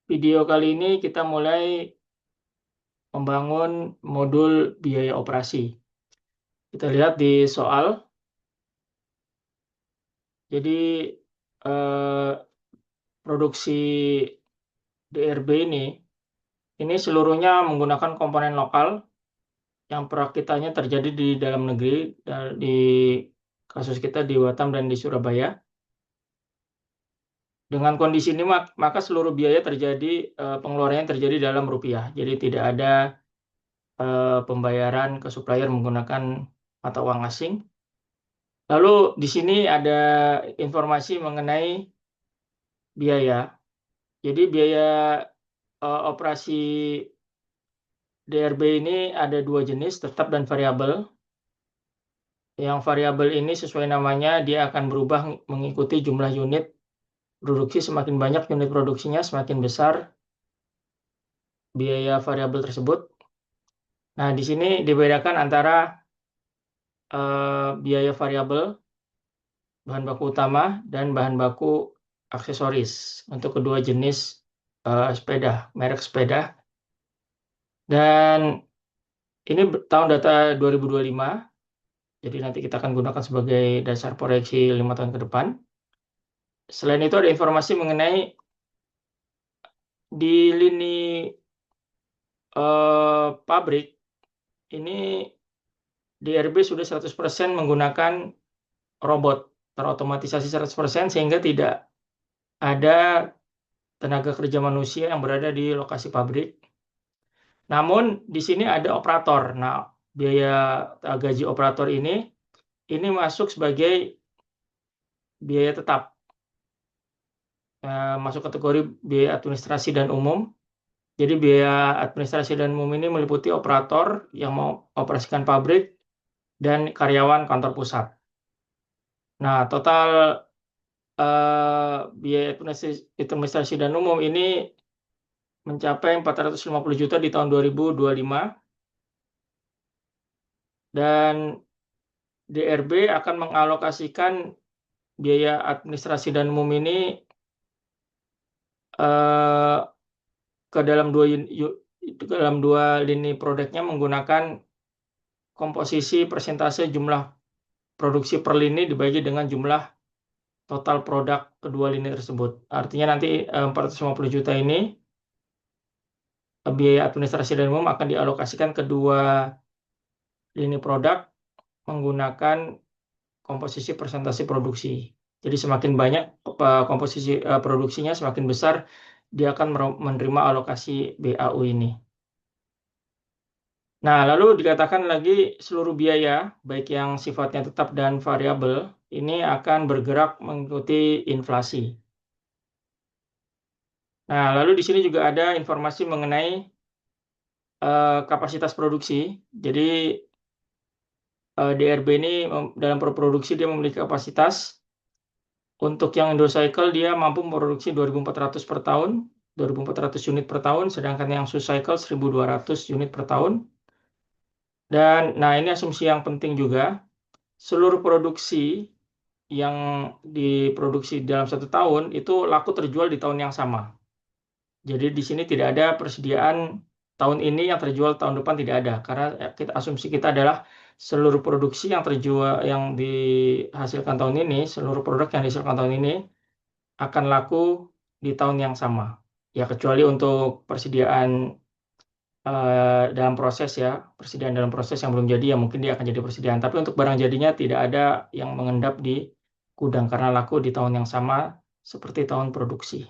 Video kali ini kita mulai membangun modul biaya operasi. Kita lihat di soal. Jadi eh, produksi DRB ini seluruhnya menggunakan komponen lokal yang perakitannya terjadi di dalam negeri, di kasus kita di Batam dan di Surabaya. Dengan kondisi ini maka seluruh biaya terjadi, pengeluarannya terjadi dalam rupiah. Jadi tidak ada pembayaran ke supplier menggunakan mata uang asing. Lalu di sini ada informasi mengenai biaya. Jadi biaya operasi DRB ini ada dua jenis, tetap dan variabel. Yang variabel ini sesuai namanya, dia akan berubah mengikuti jumlah unit produksi. Semakin banyak unit produksinya, semakin besar biaya variabel tersebut. Nah, di sini dibedakan antara biaya variabel, bahan baku utama, dan bahan baku aksesoris untuk kedua jenis sepeda, merek sepeda. Dan ini tahun data 2025, jadi nanti kita akan gunakan sebagai dasar proyeksi 5 tahun ke depan. Selain itu ada informasi mengenai di lini pabrik, ini DRB sudah 100% menggunakan robot, terotomatisasi 100%, sehingga tidak ada tenaga kerja manusia yang berada di lokasi pabrik. Namun di sini ada operator. Nah, biaya gaji operator ini masuk sebagai biaya tetap, masuk kategori biaya administrasi dan umum. Jadi biaya administrasi dan umum ini meliputi operator yang mau operasikan pabrik dan karyawan kantor pusat. Nah, total biaya administrasi dan umum ini mencapai 450 juta di tahun 2025. Dan DRB akan mengalokasikan biaya administrasi dan umum ini ke dalam dua lini produknya menggunakan komposisi persentase jumlah produksi per lini dibagi dengan jumlah total produk kedua lini tersebut. Artinya nanti 450 juta ini biaya administrasi dan umum akan dialokasikan ke dua lini produk menggunakan komposisi persentase produksi. Jadi semakin banyak komposisi produksinya, semakin besar dia akan menerima alokasi BAU ini. Nah, lalu dikatakan lagi seluruh biaya, baik yang sifatnya tetap dan variabel, ini akan bergerak mengikuti inflasi. Nah, lalu di sini juga ada informasi mengenai kapasitas produksi. Jadi DRB ini dalam produksi dia memiliki kapasitas. Untuk yang endocycle dia mampu memproduksi 2.400 per tahun, 2.400 unit per tahun, sedangkan yang SUScycle 1.200 unit per tahun. Dan nah ini asumsi yang penting juga, seluruh produksi yang diproduksi dalam 1 tahun itu laku terjual di tahun yang sama. Jadi di sini tidak ada persediaan tahun ini yang terjual tahun depan, tidak ada, karena asumsi kita adalah seluruh produksi yang terjual yang dihasilkan tahun ini, seluruh produk yang dihasilkan tahun ini akan laku di tahun yang sama. Ya kecuali untuk persediaan dalam proses ya, persediaan dalam proses yang belum jadi ya mungkin dia akan jadi persediaan. Tapi untuk barang jadinya tidak ada yang mengendap di gudang karena laku di tahun yang sama seperti tahun produksi.